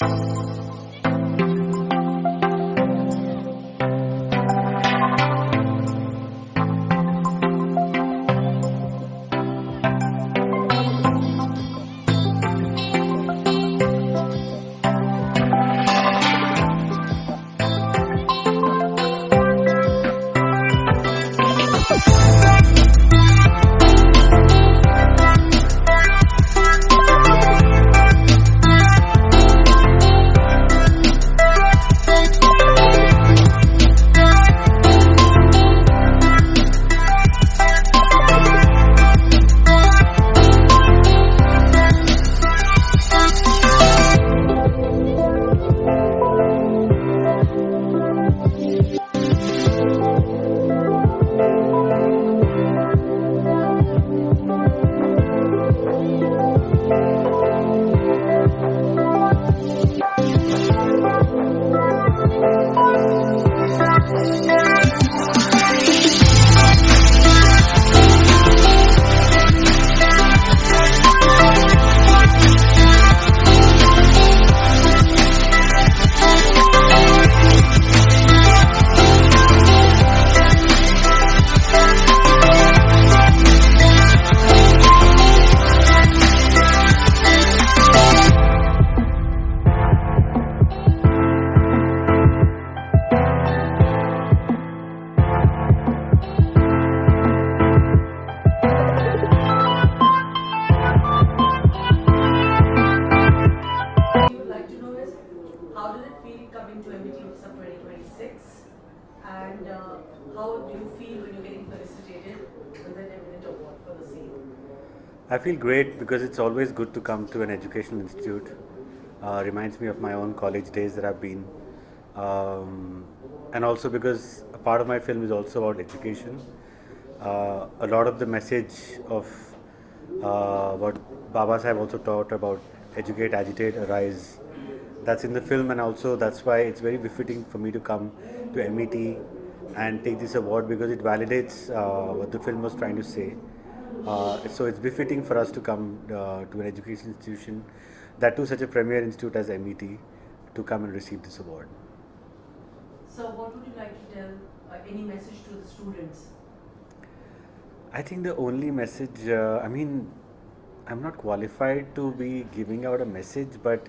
How does it feel coming to MBT Sub 2026? And how do you feel when you're getting felicitated with an eminent award for the same? I feel great because it's always good to come to an educational institute. Reminds me of my own college days that I've been. And also because a part of my film is also about education. A lot of the message of what Baba Sahib also taught about educate, agitate, arise, that's in the film, and also that's why it's very befitting for me to come to MET and take this award because it validates what the film was trying to say. So it's befitting for us to come to an education institution, that too such a premier institute as MET, to come and receive this award. So what would you like to tell, any message to the students? I think the only message, I'm not qualified to be giving out a message, but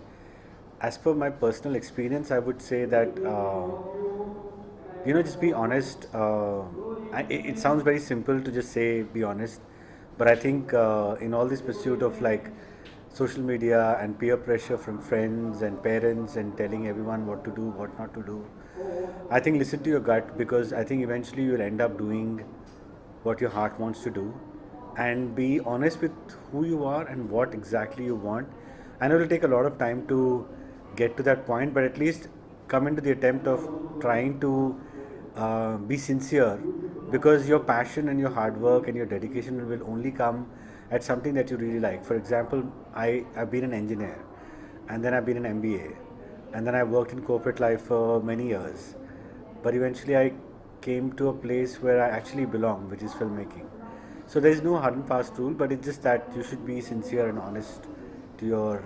as per my personal experience, I would say that, just be honest. It sounds very simple to just say be honest, but I think in all this pursuit of like social media and peer pressure from friends and parents and telling everyone what to do, what not to do, I think listen to your gut, because I think eventually you'll end up doing what your heart wants to do, and be honest with who you are and what exactly you want. I know it'll take a lot of time to get to that point, but at least come into the attempt of trying to be sincere, because your passion and your hard work and your dedication will only come at something that you really like. For example, I've been an engineer, and then I've been an MBA, and then I worked in corporate life for many years, but eventually I came to a place where I actually belong, which is filmmaking. So there is no hard and fast rule, but it's just that you should be sincere and honest to your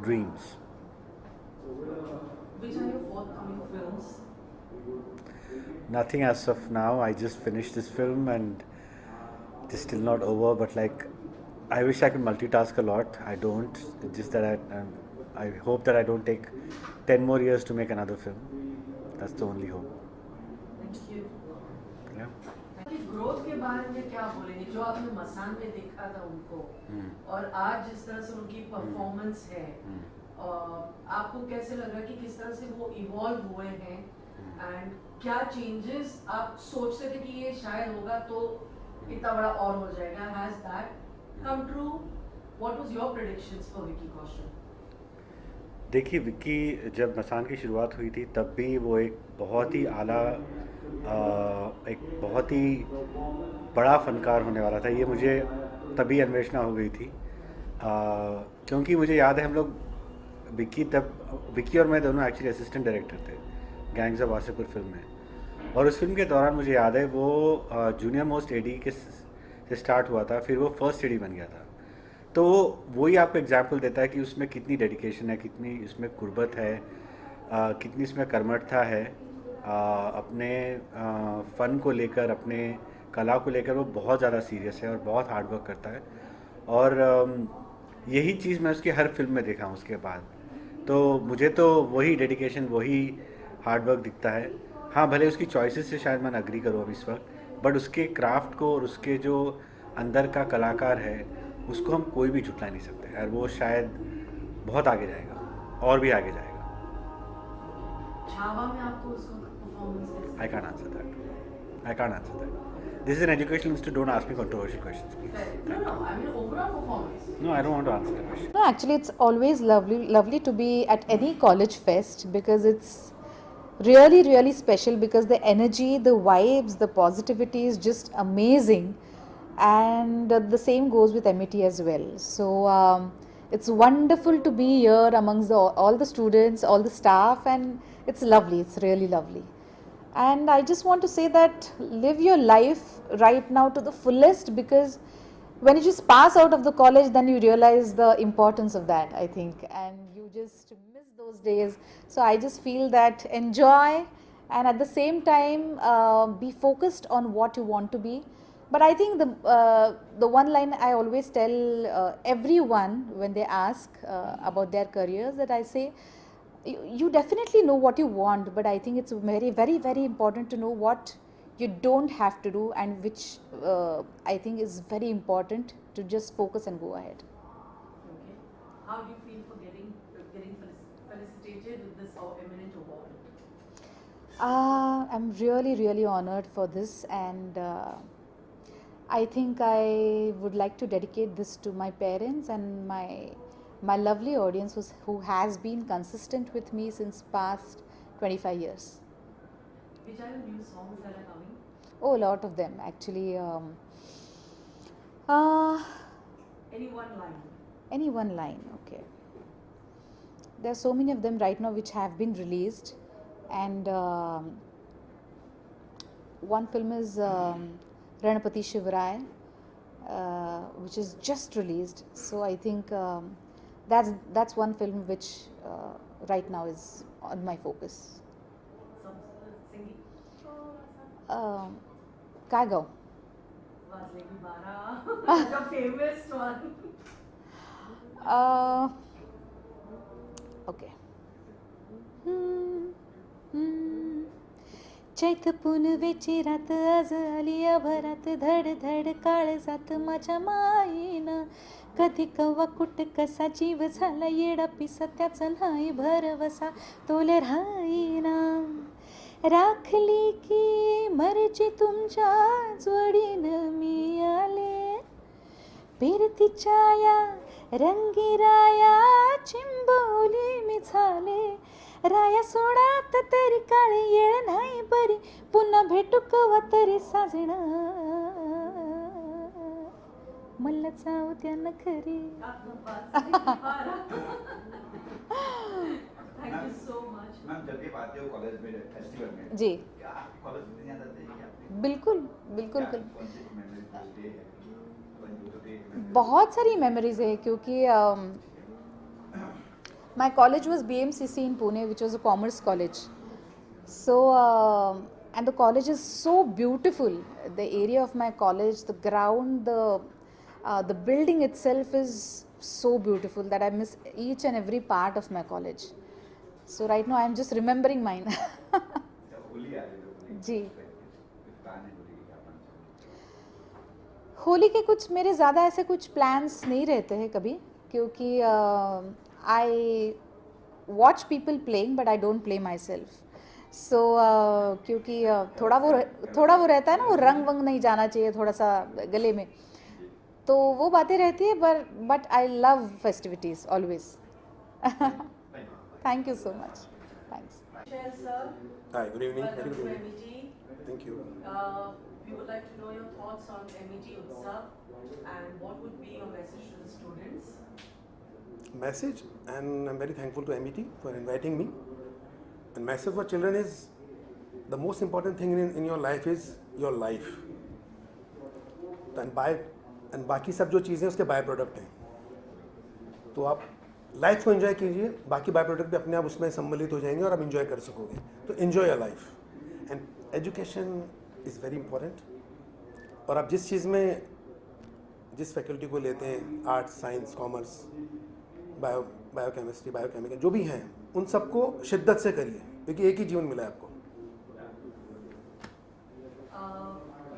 dreams. Which are your forthcoming films? Nothing as of now. I just finished this film and it is still not over, but like I wish I could multitask a lot. I don't. It's just that I hope that I don't take 10 more years to make another film. That's the only hope. Thank you. Yeah. Growth के बारे में क्या बोलेंगे, जो आपने मसान में देखा था उनको और आज जिस तरह से उनकी परफॉर्मेंस है, आपको कैसे लग रहा है कि किस तरह से वो इवॉल्व हुए हैं, एंड क्या चेंजेस आप सोचते थे कि ये शायद होगा तो इतना बड़ा और हो जाएगा, has that come true? What was your predictions for Vicky Kaushal? देखिए, विक्की जब मसान की शुरुआत हुई थी तब भी वो एक बहुत ही आला, एक बहुत ही बड़ा फनकार होने वाला था। ये मुझे तभी अन्वेषणा हो गई थी, क्योंकि मुझे याद है हम लोग विक्की और मैं दोनों एक्चुअली असिस्टेंट डायरेक्टर थे गैंग्स ऑफ वासेपुर फिल्म में, और उस फिल्म के दौरान मुझे याद है वो जूनियर मोस्ट एडी के से स्टार्ट हुआ था, फिर वो फर्स्ट एडी बन गया था। तो वही आपको एग्जाम्पल देता है कि उसमें कितनी डेडिकेशन है, कितनी इसमें कुर्बत है, कितनी इसमें कर्मठता है। अपने फ़न को लेकर, अपने कला को लेकर वो बहुत ज़्यादा सीरियस है और बहुत हार्ड वर्क करता है। और यही चीज़ मैं उसकी हर फिल्म में देखा हूँ उसके बाद। तो मुझे तो वही डेडिकेशन, वही हार्ड वर्क दिखता है। हाँ, भले उसकी चॉइसेस से शायद मैं अग्री करूँ अब इस वक्त, बट उसके क्राफ्ट को और उसके जो अंदर का कलाकार है उसको हम कोई भी झुटला नहीं सकते, और वो शायद बहुत आगे जाएगा और भी आगे जाएगा। छावा में आपको उसका परफॉर्मेंस कैसा I can't answer that, I can't answer that. This is an educational institute, don't ask me controversial questions please. No, no, I mean overall performance. No, I don't want to answer the question. No, actually, it's always lovely to be at any college fest because it's really special because the energy, the vibes, the positivity is just amazing, and the same goes with MET as well. So it's wonderful to be here amongst all the students, all the staff, and it's lovely. It's really lovely. And I just want to say that live your life right now to the fullest, because when you just pass out of the college, then you realize the importance of that, I think, and you just miss those days. So I just feel that enjoy, and at the same time be focused on what you want to be. But I think the one line I always tell everyone when they ask about their careers, that I say, you definitely know what you want, but I think it's very important to know what you don't have to do, and which I think is very important to just focus and go ahead. Okay. How do you feel for getting felicitated with this eminent award? I'm really honored for this, and I think I would like to dedicate this to my parents and my lovely audience who has been consistent with me since past 25 years. Which are the new songs that are coming? Oh, a lot of them actually. Any one line? Any one line, okay. There are so many of them right now which have been released, and one film is Ranapati Shivarai, which is just released. So I think that's one film which right now is on my focus. Some singing? Kai Gao. Vazlegi Bara, the famous one. Okay. चैत पुनवेची रात आज आलिया भरात, धड धड काळजात माझ्या माईनं, कधी कव्वा कुट कसा जीव झाला येडा पिसा, त्याचा नाही भरवसा तोले राहीना, राखली की मर्जी तुमच्या जोडीनं मी आले, फिरतीच्या या रंगीराया चिंबोली मी झाले, राया सोडात तरी काळी येळ नाही बरी, पुन्हा भेटू कवा तरी साजणा, मला जाऊ द्या न खरी. Thank you so much. Ma'am जब भी आते हो कॉलेज में फेस्टिवल में, जी क्या कॉलेज में याद आते हैं क्या? बिल्कुल बिल्कुल क्या बिल्कुल. कौन सी मेमोरी डे है? कौन सी डे? बहुत सारी मेमोरीज है क्योंकि my college was BMCC in Pune, which was a commerce college. So and the college is so beautiful. The area of my college, the ground, the building itself is so beautiful that I miss each and every part of my college. So right now I am just remembering mine. Holi आ रही है जी. Plan है होली का क्या? होली के कुछ मेरे ज़्यादा ऐसे कुछ प्लान्स नहीं रहते हैं कभी, क्योंकि I watch people playing but I don't play myself. So क्योंकि थोड़ा वो रहता है ना, वो रंग वंग नहीं जाना चाहिए थोड़ा सा गले में, तो वो बातें रहती है, but I love festivities always. Thank you so much. Thanks. Michelle, sir. Hi, good evening. Welcome Very to good evening. MET. Thank you. We would like to know your thoughts on MET Utsav and what would be your message to the students? Message, and I'm very thankful to MET for inviting me. And message for children is the most important thing in your life is your life. And बाकी सब जो चीज़ें उसके by product हैं. तो आप life को enjoy कीजिए, बाकी बाय प्रोडक्ट भी अपने आप उसमें सम्मिलित हो जाएंगे और आप एंजॉय कर सकोगे. तो enjoy your life and education is very important. और आप जिस चीज़ में जिस फैकल्टी को लेते हैं, arts, science, commerce, biochemistry, biochemical, जो भी हैं, उन सबको शिद्दत से करिए, क्योंकि एक ही जीवन मिला है आपको.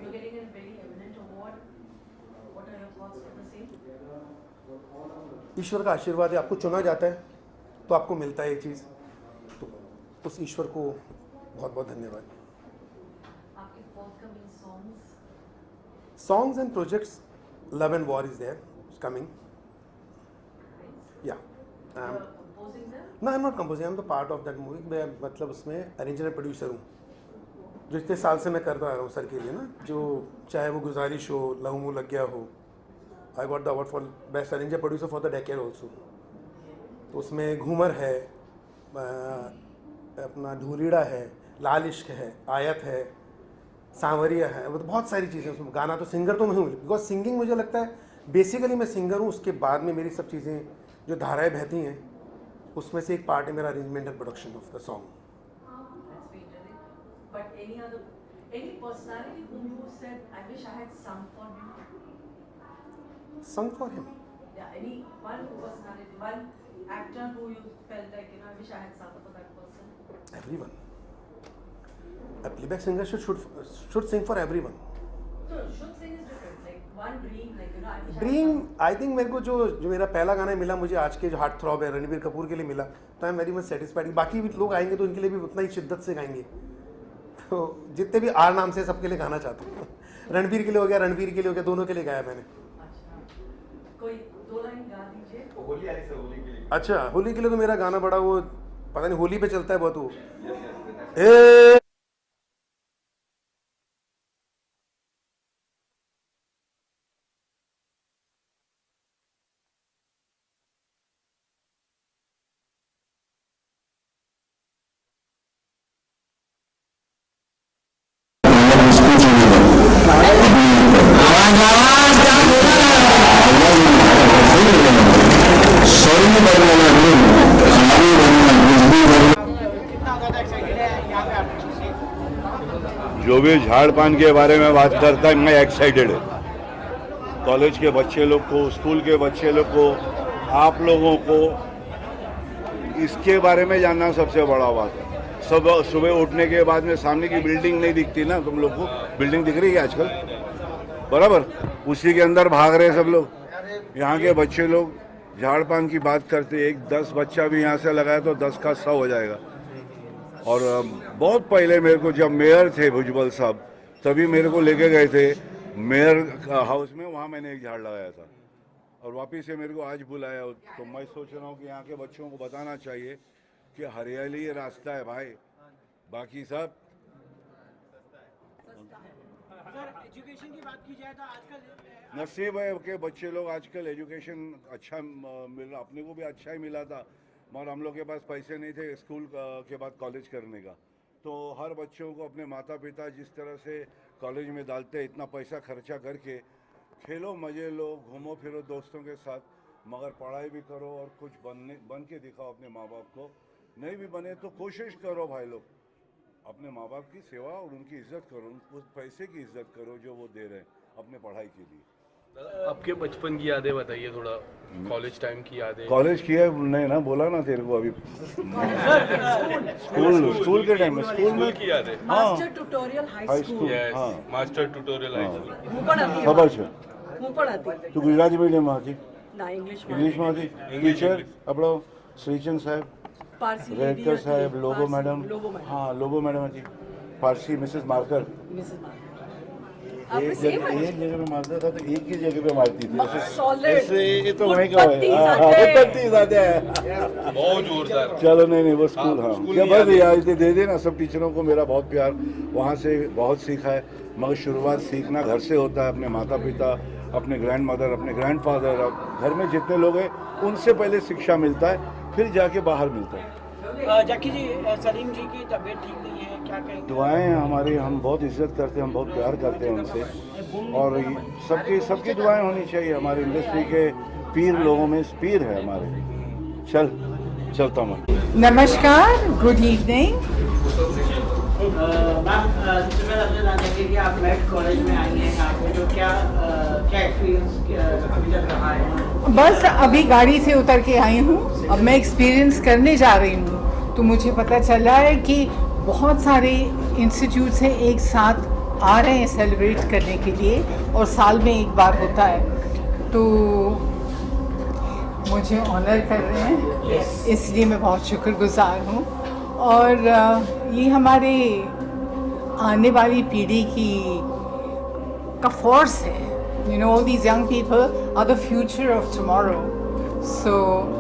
You're getting a very eminent award. What are your thoughts on the same? ईश्वर का आशीर्वाद है, आपको चुना जाता है तो आपको मिलता है ये चीज़. तो उस ईश्वर को बहुत बहुत धन्यवाद. आपके forthcoming songs? Songs and projects, Love and War is there, it's coming. Yeah. You're composing them? No, I'm not composing, I'm the part of that movie. मैं मतलब उसमें अरेंजर एंड प्रोड्यूसर हूँ, जो इतने साल से मैं करता आ रहा हूँ सर के लिए ना. जो चाहे वो गुजारिश हो, लहू मुँह लग गया हो, I got the award for best arranger producer for the decade also. तो उसमें घूमर है, अपना ढूलीड़ा है, लाल इश्क है, आयत है, सांवरिया है, वो तो बहुत सारी चीज़ें उसमें. गाना तो सिंगर तो मैं हूँ, बिकॉज सिंगिंग मुझे लगता है बेसिकली मैं सिंगर हूँ. उसके बाद में मेरी सब चीज़ें जो धाराएं बहती हैं, उसमें से एक पार्ट है मेरा arrangement and production of the song. That's very interesting. But any personality whom you said, I wish I had sung for him? Sung for him. Yeah, any one personality, one actor who you felt like, I wish I had sung for that person? Everyone. A playback singer should sing for everyone. No, should sing is different. Like one dream, like, I wish dream, I think मेरे को जो मेरा पहला गाना मिला मुझे आज के जो हार्ट थ्रॉब है रणबीर कपूर के लिए मिला, तो I am very much satisfied. बाकी भी लोग आएंगे तो उनके लिए भी उतना ही शिद्दत से गाएंगे. तो जितने भी आर नाम से सबके लिए गाना चाहता हूँ. रणबीर के लिए हो गया, रणबीर के लिए हो गया, दोनों के लिए गाया मैंने. अच्छा, कोई दो लाइन गा दीजिए. होली आ रही है, होली के लिए. अच्छा, होली के लिए तो मेरा गाना बड़ा वो पता नहीं होली पे चलता है बहुत वो. Yes, yes. ए जो भी झाड़ पान के बारे में बात करता है, मैं एक्साइटेड है. कॉलेज के बच्चे लोग को, स्कूल के बच्चे लोग को, आप लोगों को इसके बारे में जानना सबसे बड़ा बात है. सब सुबह उठने के बाद में सामने की बिल्डिंग नहीं दिखती ना, तुम लोग को बिल्डिंग दिख रही है आजकल, बराबर, उसी के अंदर भाग रहे सब लोग. यहाँ के बच्चे लोग झाड़ पान की बात करते, एक 10 बच्चा भी यहाँ से लगाया तो 10 का 100 हो जाएगा. और बहुत पहले मेरे को जब मेयर थे भुजबल साहब, तभी मेरे को लेके गए थे मेयर हाउस में, वहाँ मैंने एक झाड़ लगाया था. और वापिस से मेरे को आज बुलाया, तो मैं सोच रहा हूँ कि यहाँ के बच्चों को बताना चाहिए कि हरियाली ये रास्ता है भाई, बाकी सब. एजुकेशन की बात की जाए तो आजकल नसीब है कि बच्चे लोग आजकल एजुकेशन अच्छा मिला, अपने को भी अच्छा ही मिला था, मगर हम लोग के पास पैसे नहीं थे स्कूल के बाद कॉलेज करने का. तो हर बच्चों को अपने माता पिता जिस तरह से कॉलेज में डालते हैं, इतना पैसा खर्चा करके, खेलो मजे लो, घूमो फिरो दोस्तों के साथ, मगर पढ़ाई भी करो और कुछ बन के दिखाओ अपने माँ बाप को. नहीं भी बने तो कोशिश करो भाई लोग, अपने माँ बाप की सेवा और उनकी इज्जत करो, उस पैसे की इज्जत करो जो वो दे रहे हैं अपने पढ़ाई के लिए. आपके बचपन की यादें बताइए थोड़ा, कॉलेज टाइम की यादें. कॉलेज किया नहीं ना, बोला ना तेरे को अभी. स्कूल के टाइम में, स्कूल में की यादें. Master Tutorial High high School. School, yes, हाँ, मास्टर ट्यूटोरियल हाई स्कूल. હું પણ હતી ખબર છે. હું પણ હતી તું ગુજરાતી મીડિયમમાં હતી, ના ઇંગ્લિશ ઇંગ્લિશમાં હતી. ટીચર આપણો શ્રીચંદ સાહેબ, પારસી રેડકર સાહેબ, લોબો મેડમ, हाँ लोबो मैडम હતી, पारसी मिसेस मार्कर. एक जगह पे मारता था तो एक ही जगह पे मारती थी. ऐसे ये तो वहीं का है. पत्ती जाते हैं. बहुत जोरदार. चलो नहीं वो स्कूल, हाँ स्कूल क्या की बस यादें. यार दे देना. सब टीचरों को मेरा बहुत प्यार, वहाँ से बहुत सीखा है, मगर शुरुआत सीखना घर से होता है. अपने माता पिता, अपने ग्रैंड मदर, अपने ग्रैंड फादर, घर में जितने लोग हैं उनसे पहले शिक्षा मिलता है, फिर जाके बाहर मिलता है. जक्की जी, सलीम जी की तबीयत ठीक नहीं है, क्या कहेंगे? दुआएं हमारी, हम बहुत इज्जत करते हैं, हम बहुत प्यार करते हैं उनसे, और सबकी दुआएं होनी चाहिए. हमारी इंडस्ट्री के स्पीर लोगों में स्पीर है हमारे। चलता हूँ मैं। नमस्कार, गुड इवनिंग। मैम सबसे पहले अपने जानना चाहिए कि आप मेट कॉलेज में आई हैं यहाँ पे, तो क्या क्या एक्सपीरियंस अभी तक रहा है? बस अभी गाड़ी से उतर के आई हूँ, अब मैं एक्सपीरियंस करने जा रही हूँ। तो मुझे पता चला है कि बहुत सारे इंस्टीट्यूट्स हैं एक साथ आ रहे हैं सेलिब्रेट करने के लिए, और साल में एक बार होता है, तो मुझे ऑनर कर रहे हैं, इसलिए मैं बहुत शुक्रगुजार हूँ। और ये हमारे आने वाली पीढ़ी का फोर्स है। You know, all these young people are the future of tomorrow. So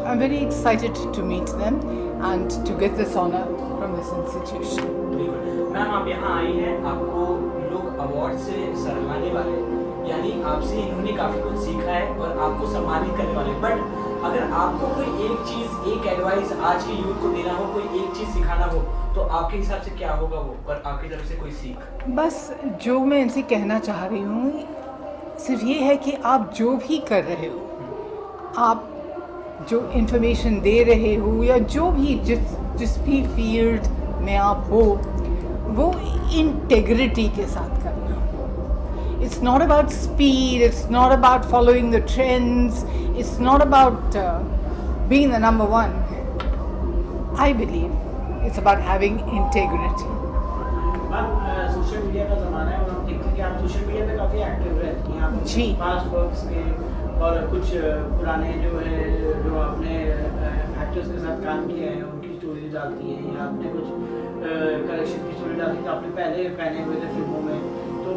I'm very excited to meet them and to get this honor from this institution. Ma'am आप यहाँ आई हैं, आपको लोग अवार्ड से सराहने वाले, यानी आपसे इन्होंने काफ़ी कुछ सीखा है और आपको सम्मानित करने वाले। बट अगर आपको कोई एक चीज़, एक एडवाइस आज के यूथ को देना हो, कोई एक चीज़ सिखाना हो, तो आपके हिसाब से क्या होगा वो, और आपकी तरफ से कोई सीख? बस जो मैं इनसे कहना चाह रही हूँ सिर्फ ये है कि आप जो भी कर रहे हो, आप जो इन्फॉर्मेशन दे रहे हो या जो भी जिस भी फील्ड में आप हो, वो इंटेग्रिटी के साथ करना। It's not about speed, it's not about following the trends, it's not about being the number one. I believe it's about having integrity. Ma'am social media का ज़माना है और हम देखते हैं कि आप सोशल मीडिया पे काफ़ी एक्टिव रहती हैं। आप जी। पास्ट वर्क्स के और कुछ पुराने जो आपने एक्टर्स के साथ काम किए हैं उनकी स्टोरीज डालती हैं, या आपने कुछ कलेक्शन की स्टोरी डालती है, तो आपने पहले पहने हुए थे फिल्मों में, तो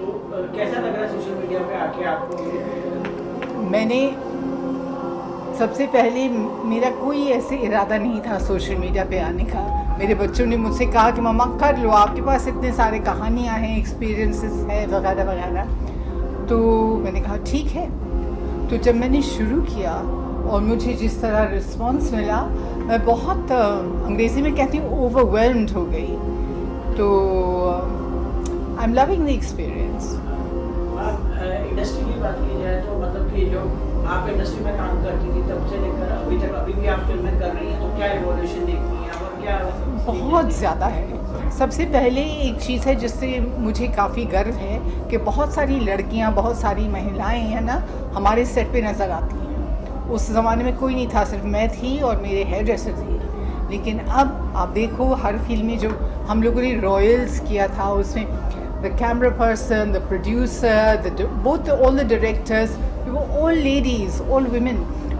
कैसा लग रहा है सोशल मीडिया पे आके आपको? मैंने सबसे पहले मेरा कोई ऐसे इरादा नहीं था सोशल मीडिया पे आने का। मेरे बच्चों ने मुझसे कहा कि मम्मा कर लो, आपके पास इतने सारे कहानियाँ हैं, एक्सपीरियंसेस है वगैरह वगैरह। तो मैंने कहा ठीक है। तो जब मैंने शुरू किया और मुझे जिस तरह रिस्पांस मिला, मैं बहुत अंग्रेज़ी में कहती हूँ ओवरवेल्म्ड हो गई। तो I am loving the experience. Industry की बात की जाए तो मतलब कि जो आप इंडस्ट्री में काम करती थी तब से लेकर अभी तक, अभी भी आप फिल्में कर रही हैं, तो क्या इवोल्यूशन देखती हैं और क्या? बहुत ज़्यादा है। सबसे पहले एक चीज़ है जिससे मुझे काफ़ी गर्व है कि बहुत सारी लड़कियां, बहुत सारी महिलाएं हैं ना, हमारे सेट पे नज़र आती हैं। उस ज़माने में कोई नहीं था, सिर्फ मैं थी और मेरे हेयर ड्रेसर थी। लेकिन अब आप देखो हर फिल्म में जो हम लोगों ने रॉयल्स किया था, उसमें the camera person, the producer, both all the directors, वो ऑल लेडीज़, ऑल वुमेन।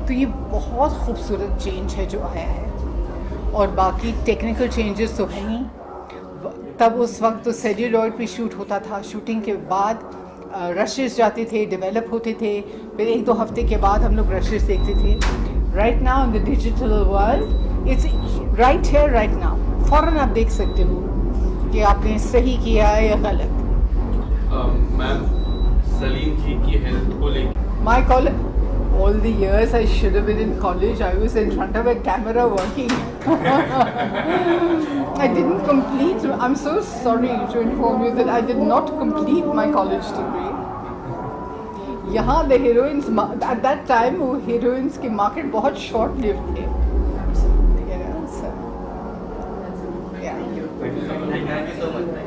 तो ये बहुत खूबसूरत चेंज है जो आया है। और बाकी टेक्निकल चेंजेस तो हैं ही। तब उस वक्त तो सेल्यूलॉइड पे शूट होता था, शूटिंग के बाद रशेस जाते थे, डेवलप होते थे, फिर 1-2 हफ्ते के बाद हम लोग रशेस देखते थे। Right now in the digital world it's right here right now, फ़ौरन आप देख सकते हो कि आपने सही किया है या गलत। मैम सलीम जी की हेल्थ को लेकर My college, all the years I should have been in college, I was in front of a camera working. I didn't complete, I'm so sorry to inform you that I did not complete my college degree. यहाँ the heroines, at that time वो heroines की market बहुत short lived थे. You know, so, yeah. Thank you so much.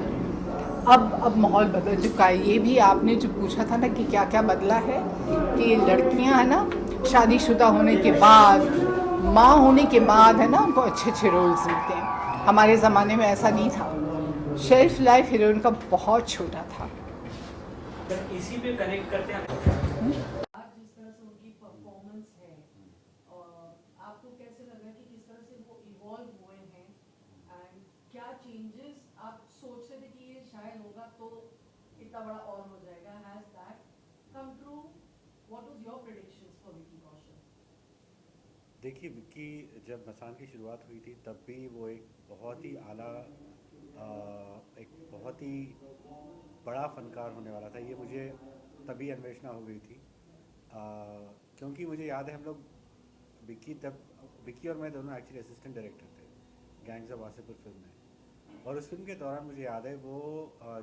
अब माहौल बदल चुका है। ये भी आपने जो पूछा था ना कि क्या क्या बदला है, कि लड़कियां है ना शादीशुदा होने के बाद, माँ होने के बाद है ना, उनको अच्छे अच्छे रोल्स मिलते हैं। हमारे ज़माने में ऐसा नहीं था। शेल्फ लाइफ हीरोइन का बहुत छोटा था। इसी पे कनेक्ट करते हैं। आज जिस तरह से उनकी परफॉर्मेंस है, आपको कैसे लग रहा है कि किस तरह से वो इवॉल्व हुए हैं, एंड क्या चेंजेस आप सोचते थे कि ये शायद होगा तो इतना बड़ा और हो जाएगा? Has that come true? What was your predictions for Vicky Kaushal? देखिए, विक्की जब मसान की शुरुआत हुई थी तब भी वो एक बहुत ही आला, एक बहुत ही बड़ा फनकार होने वाला था। ये मुझे तभी अन्वेषणा हो गई थी, क्योंकि मुझे याद है हम लोग विक्की और मैं दोनों एक्चुअली असिस्टेंट डायरेक्टर थे गैंग्स ऑफ वासेपुर फिल्म में। और उस फिल्म के दौरान मुझे याद है वो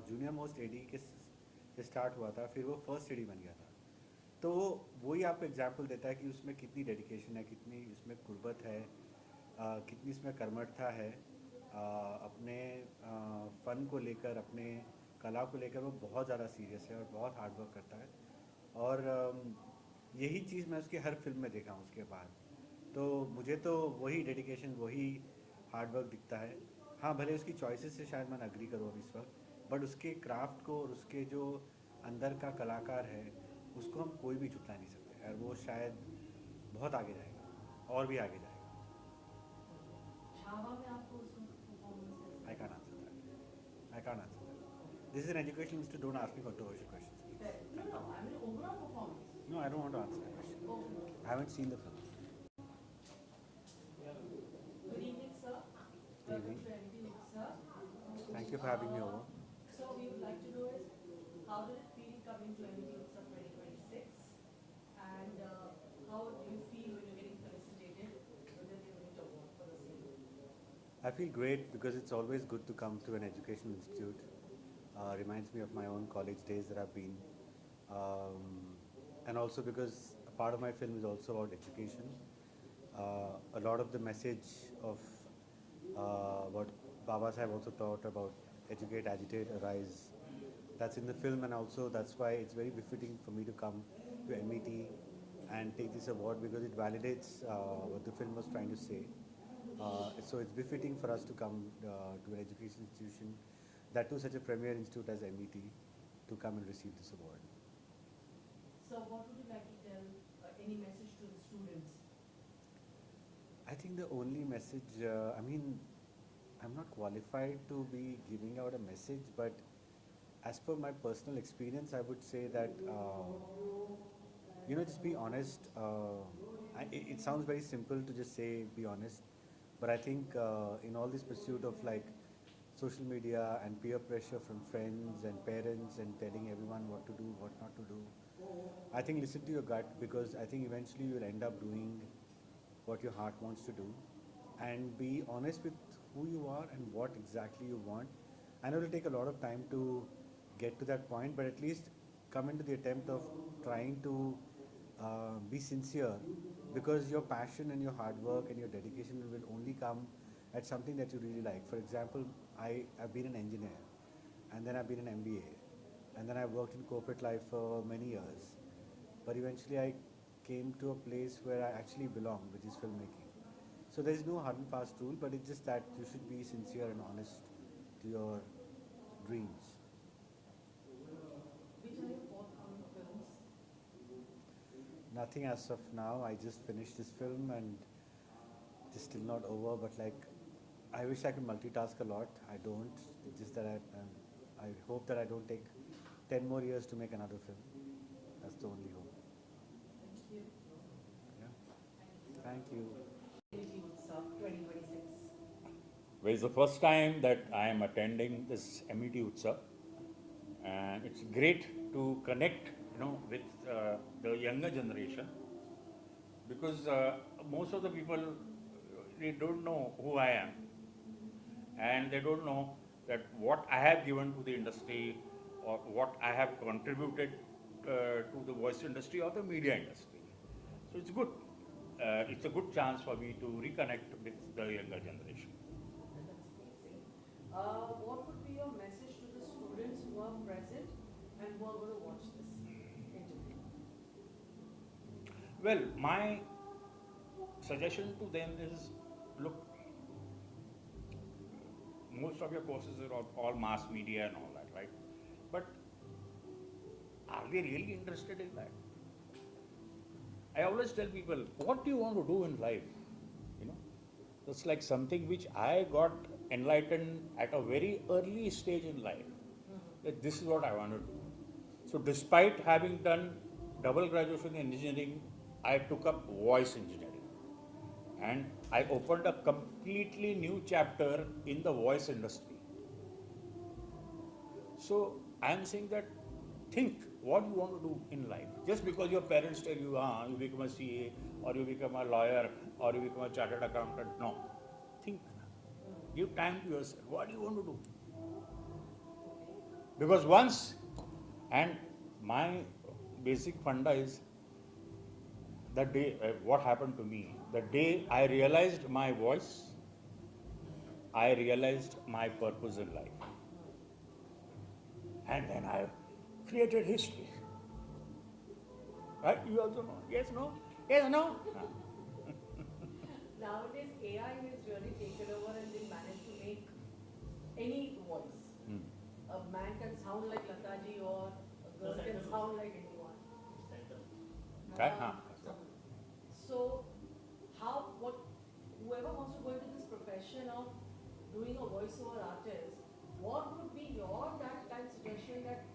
जूनियर मोस्ट एडी के स्टार्ट हुआ था, फिर वो फर्स्ट एडी बन गया था। तो वही आपको एग्जाम्पल देता है कि उसमें कितनी डेडिकेशन है, कितनी उसमें गुर्बत है, कितनी इसमें कर्मठता है, अपने फ़न को लेकर, अपने कला को लेकर वो बहुत ज़्यादा सीरियस है और बहुत हार्ड वर्क करता है। और यही चीज़ मैं उसकी हर फिल्म में देखा हूँ उसके बाद। तो मुझे तो वही डेडिकेशन, वही हार्ड वर्क दिखता है। हाँ, भले उसकी चॉइसेस से शायद मैं अग्री करूँ अभी इस वक्त, बट उसके क्राफ्ट को और उसके जो अंदर का कलाकार है उसको हम कोई भी झुकला नहीं सकते, और वो शायद बहुत आगे जाएगा और भी आगे जाएगा। छावा में आपको उसका performance I can't answer that, I can't answer that. This is an education institute, don't ask me controversial questions please. No, I mean overall performance. No, I don't want to answer that question. Okay. I haven't seen the film. Good evening, sir. evening. Welcome to MD sir. Thank you for having me over. So we would like to know is how did it feel coming to MD Utsav 2026, and how do you feel when you're getting felicitated with the Unit Award for the same? I feel great because it's always good to come to an educational institute. Reminds me of my own college days that I've been. And also because a part of my film is also about education. A lot of the message of what Baba Sahib also taught about educate, agitate, arise, that's in the film, and also that's why it's very befitting for me to come to MET and take this award, because it validates what the film was trying to say. So it's befitting for us to come to an education institution, that too such a premier institute as MET, to come and receive this award. So what would you like to tell, any message to the students? I think the only message, I mean, I'm not qualified to be giving out a message, but as per my personal experience, I would say that, just be honest. It sounds very simple to just say be honest, but I think in all this pursuit of like social media and peer pressure from friends and parents and telling everyone what to do, what not to do, I think listen to your gut, because I think eventually you'll end up doing what your heart wants to do, and be honest with who you are and what exactly you want. I know it'll take a lot of time to get to that point, but at least come into the attempt of trying to be sincere, because your passion and your hard work and your dedication will only come at something that you really like. For example, I've been an engineer, and then I've been an MBA, and then I've worked in corporate life for many years, but eventually I came to a place where I actually belong, which is filmmaking. So there is no hard and fast rule, but it's just that you should be sincere and honest to your dreams. Which are your forthcoming films? Nothing as of now. I just finished this film and it's still not over, but like I wish I could multitask a lot. I don't. It's just that I hope that I don't take 10 more years to make another film. That's the only hope. Thank you. Yeah. Thank you. MD Utsav 2026. Well, it's the first time that I am attending this MET Utsav, and it's great to connect, with the younger generation, because most of the people, they don't know who I am, and they don't know that what I have given to the industry or what I have contributed to the voice industry or the media industry. So it's good. It's a good chance for me to reconnect with the younger generation. That's amazing. What would be your message to the students who are present and who are going to watch this interview? Well, my suggestion to them is, look, most of your courses are all mass media and all that, right? But are they really interested in that? I always tell people, what do you want to do in life? That's like something which I got enlightened at a very early stage in life, that this is what I want to do. So despite having done double graduation in engineering, I took up voice engineering, and I opened a completely new chapter in the voice industry. So I am saying that think what you want to do in life. Just because your parents tell you, you become a CA, or you become a lawyer, or you become a chartered accountant, no. Think. Give time to yourself. What do you want to do? Because once, and my basic funda is the day, what happened to me, the day I realized my voice, I realized my purpose in life. And then I created history. Right? You also know. Yes, no? Yes, no? Nowadays, AI has really taken over and they manage to make any voice. A man can sound like Lataji or a girl can sound like anyone. Right? So, whoever wants to go into this profession of doing a voiceover artist, what would be your kind suggestion that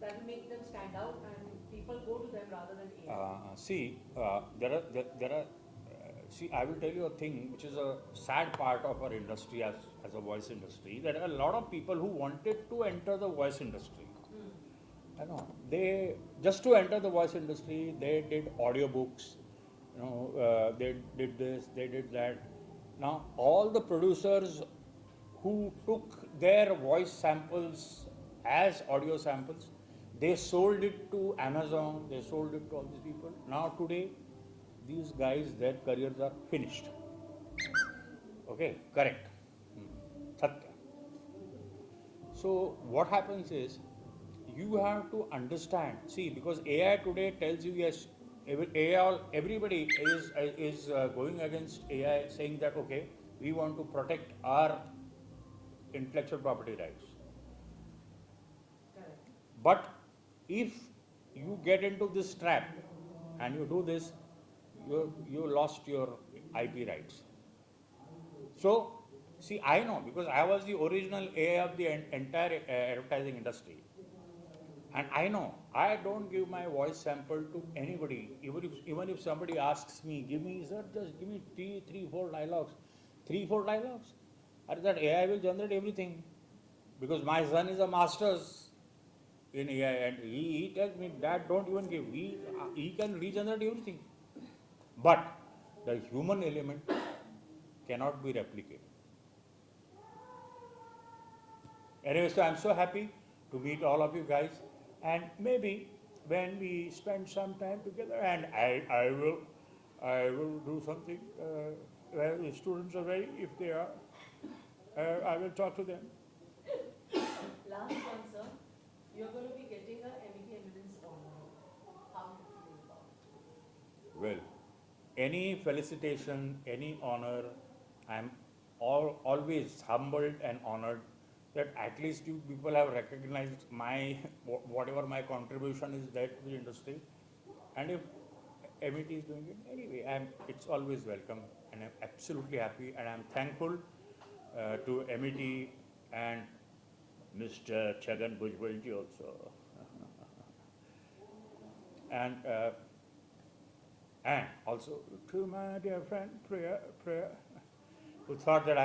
will make them stand out and people go to them rather than AI? See, I will tell you a thing which is a sad part of our industry as a voice industry. There are a lot of people who wanted to enter the voice industry. I know. They, just to enter the voice industry, they did audiobooks, they did this, they did that. Now, all the producers who took their voice samples as audio samples, they sold it to Amazon, they sold it to all these people. Now, today, these guys, their careers are finished. Okay, correct. Satya. So, what happens is, you have to understand, see, because AI today tells you, yes, everybody is going against AI, saying that, okay, we want to protect our intellectual property rights. Correct. But if you get into this trap and you do this, you lost your IP rights. So, see, I know, because I was the original AI of the entire advertising industry. And I know, I don't give my voice sample to anybody. Even if somebody asks me, sir, just give me three, four dialogues. 3-4 dialogues? That AI will generate everything. Because my son is a master's in AI and he tells me, Dad, don't even give. He can regenerate everything. But the human element cannot be replicated. Anyway, so I'm so happy to meet all of you guys. And maybe when we spend some time together, and I will do something where the students are ready, if they are, I will talk to them. Last one, sir. You're going to be getting a MET Eminence honor. How do you feel about it? Well, any felicitation, any honor, I'm always humbled and honored that at least you people have recognized my, whatever my contribution is there to the industry. And if MET is doing it, anyway, it's always welcome, and I'm absolutely happy, and I'm thankful to MET and Mr. Chhagan Bhujbal ji also. And also to my dear friend Priya, who thought that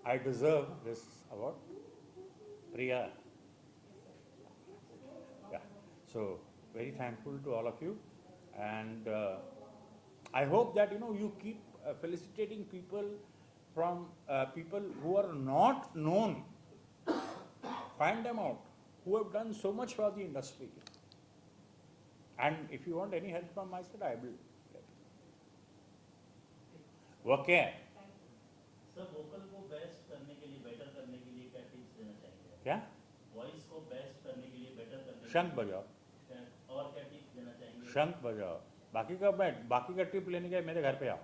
I deserve this award. Priya. Yeah. So very thankful to all of you, and I hope that you keep felicitating people from people who are not known. Find them out who have done so much for the industry. And if you want any help from my side, I will. Okay. Sir vocal को best करने के लिए, better करने के लिए क्या tips देना चाहेंगे? क्या? वॉइस को बेस्ट करने के लिए, बेटर करने के लिए शंख बजाओ। और क्या टिप्स देना चाहेंगे? शंख बजाओ। बाकी का टिप लेने के मेरे घर पे आओ।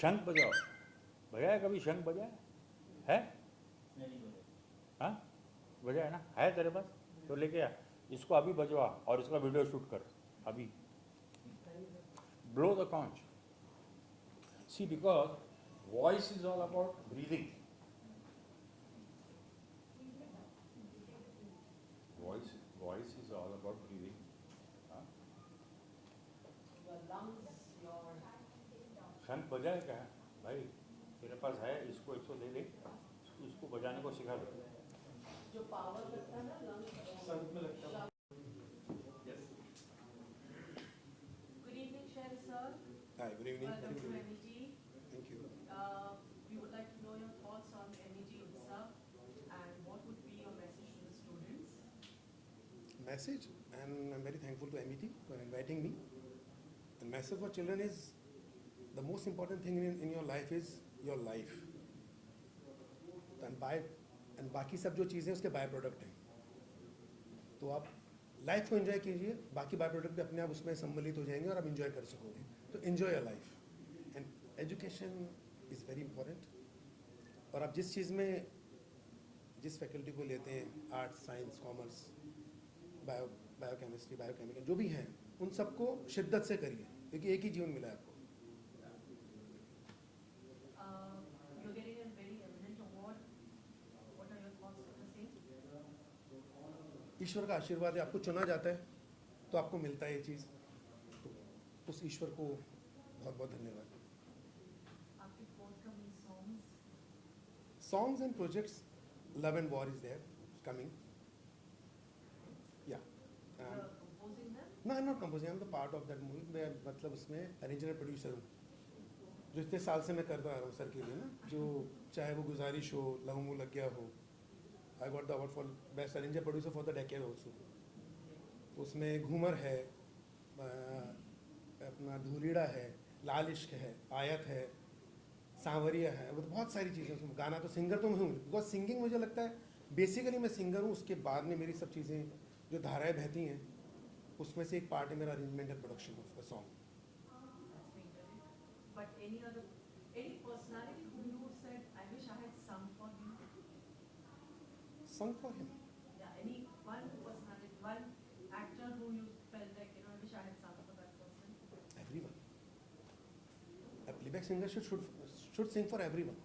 शंख बजाओ। बजाया कभी शंख बजाया? है? नहीं बजाया। हाँ? बजाया ना? है तेरे पास? तो लेके आ। इसको अभी बजवा और इसका वीडियो शूट कर अभी। Blow the conch. See, because voice is all about breathing. Voice is all about breathing. Huh? Your lungs, your... शंख बजाए क्या भाई? तेरे पास है, इसको 100 दे दे, इसको बजाने को सिखा दे। जो पावर लगता है ना लंग्स शंख में लगता है। Good evening, Sher sir. Hi, good evening. Welcome to MET. Thank you. We would like to know your thoughts on MET itself and what would be your message to the students? Message? and I'm very thankful to MET for inviting me. The message for children is the most important thing in your life is your life. And बाकी सब जो चीज़ें उसके by product हैं, तो आप life को enjoy कीजिए, बाकी बाय प्रोडक्ट भी अपने आप उसमें सम्मिलित हो जाएंगे और आप एंजॉय कर सकोगे. तो enjoy your life and education is very important. और आप जिस चीज़ में जिस फैकल्टी को लेते हैं, arts, science, commerce, biochemistry, biochemical जो भी हैं, उन सबको शिद्दत से करिए, क्योंकि एक ही जीवन मिला है आपको. You're getting a very eminent award. What are your thoughts on the same? ईश्वर का आशीर्वाद है, आपको चुना जाता है तो आपको मिलता है ये चीज़. तो उस ईश्वर को बहुत बहुत धन्यवाद. आपके forthcoming songs? Songs and projects, Love and War is there, it's coming. Yeah. You're composing them? No, I'm not composing, I'm the part of that movie. मैं मतलब उसमें अरेंजर प्रोड्यूसर हूँ, जो इतने साल से मैं करता आ रहा हूँ सर के लिए ना, जो चाहे वो गुजारिश हो, लहू मुँह लग गया हो. I got the award for best arranger producer for the decade also. उसमें घूमर है, अपना धूलिड़ा है, लाल इश्क है, आयत है, सांवरिया है, वो तो बहुत सारी चीज़ें उसमें. गाना तो सिंगर तो मैं हूँ, बिकॉज सिंगिंग मुझे लगता है बेसिकली मैं सिंगर हूँ. उसके बाद में मेरी सब चीज़ें जो धाराएं बहती हैं, उसमें से एक पार्ट है मेरा arrangement and production of the song. That's being very. But any personality who you said, I wish I had sung for him? Sung for him. Yeah, any one personality, one actor who you felt like, I wish I had sung for that person? Everyone. A playback singer should sing for everyone.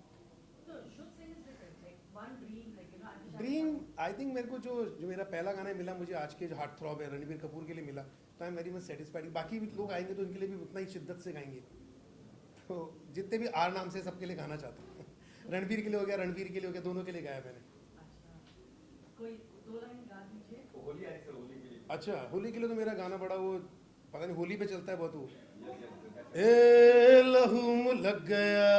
No, should sing is different. Like one dream, like, I wish dream I think मेरे को जो मेरा पहला गाना मिला मुझे आज के जो हार्ट थ्रॉब है रणबीर कपूर के लिए मिला, तो I am very much satisfied. बाकी भी लोग आएंगे तो उनके लिए भी उतना ही शिद्दत से गाएंगे. तो जितने भी आर नाम से सबके लिए गाना चाहता हूँ. रणबीर के लिए हो गया, रणबीर के लिए हो गया, दोनों के लिए गाया मैंने. कोई 2 लाइन गा दीजिए. होली आई सर, होली के लिए. अच्छा, होली के लिए तो मेरा गाना बड़ा वो पता नहीं होली पे चलता है बहुत. वो ए लहू मुँह लग गया,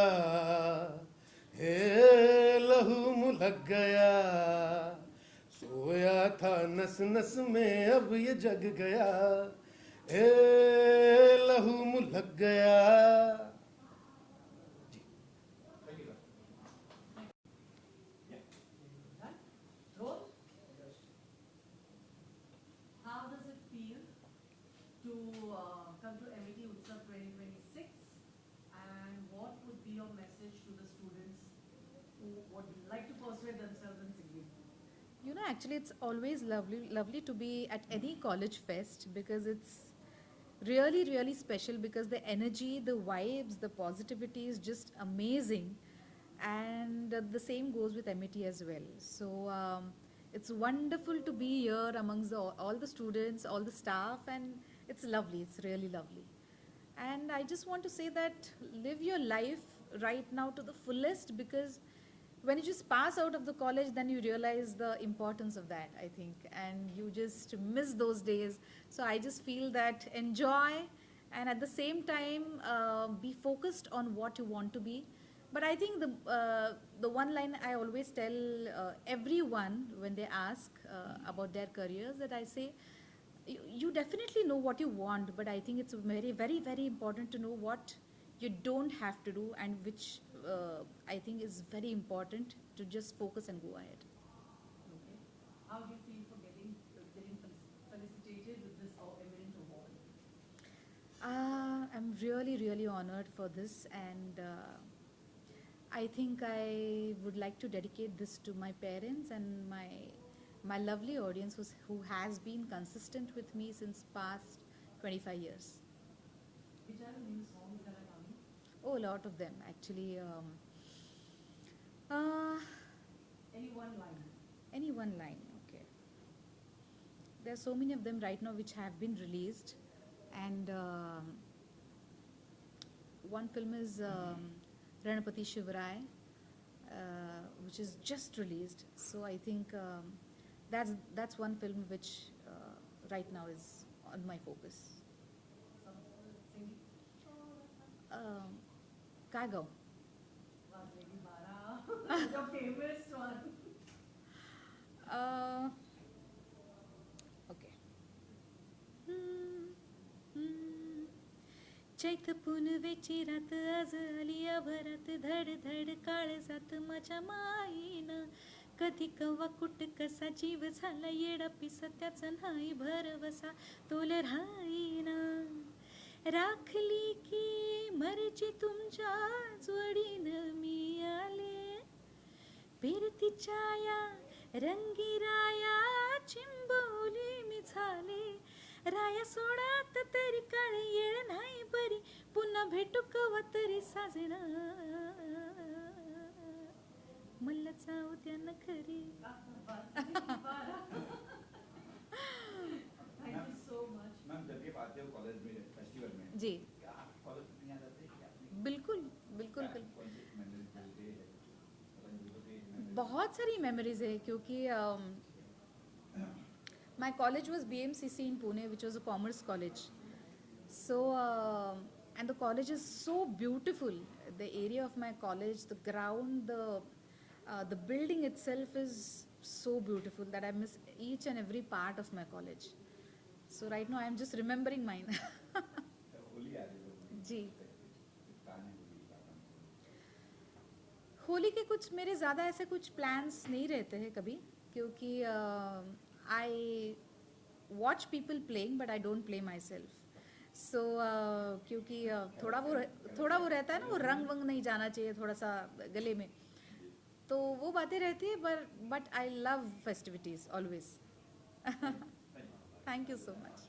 हे लहू मुँह लग गया, सोया था नस नस में अब ये जग गया, हे लहू मुँह लग गया. Done? Roll. How does it feel to come to MET Utsav 2026? And what would be your message to the students who would like to persuade themselves in singing? Actually, it's always lovely to be at any college fest because it's really, really special because the energy, the vibes, the positivity is just amazing. And the same goes with MET as well. So it's wonderful to be here amongst all the students, all the staff, and it's lovely. It's really lovely. And I just want to say that live your life right now to the fullest, because when you just pass out of the college, then you realize the importance of that, I think, and you just miss those days. So I just feel that enjoy, and at the same time be focused on what you want to be. But I think the one line I always tell everyone when they ask about their careers, that I say, you definitely know what you want, but I think it's very, very, very important to know what you don't have to do, and which I think is very important to just focus and go ahead. Okay. How do you feel for getting felicitated with this eminent award? I'm really, really honored for this, and I think I would like to dedicate this to my parents and my lovely audience who has been consistent with me since past 25 years. Which are the new songs that are coming? Oh, a lot of them actually. Any one line? Any one line, okay. There are so many of them right now which have been released, and one film is Ranapati Shivarai, which is just released. So I think that's one film which right now is on my focus. Some singing? Kagav. Lady Bara, the famous one. Okay. चैत पुनवेची रात आज आली अभरात धड धड काळजात माझ्या माईनं कधी कवा कुट कसा जीव झाला येडा पिसा त्याचा नाही भरवसा तोल राहीनं राखली की मर्जी तुमच्या जोडीनं मी आले फिरतीच्या या रंगी राया चिंबवली मी झाले राया सोडात तरी काळ येळ नाही बरी पुन्हा भेटू कवा तरी साजना मला जाऊ द्या न खरी Thank you so much. Ma'am जब ये आते हो कॉलेज में फेस्टिवल में जी क्या आप कॉलेज में याद आते हैं क्या बिल्कुल बिल्कुल बिल्कुल कौन सी मेमोरीज मिलती है बहुत सारी मेमोरीज है क्योंकि my college was BMCC in Pune, which was a commerce college. So, and the college is so beautiful. The area of my college, the ground, the building itself is so beautiful that I miss each and every part of my college. So right now I am just remembering mine. Holi आ रही है जी होली होली के कुछ मेरे ज़्यादा ऐसे कुछ plans नहीं रहते हैं कभी क्योंकि I watch people playing but I don't play myself so क्योंकि थोड़ा वो रहता है ना वो रंग वंग नहीं जाना चाहिए थोड़ा सा गले में तो वो बातें रहती है but I love festivities always thank you so much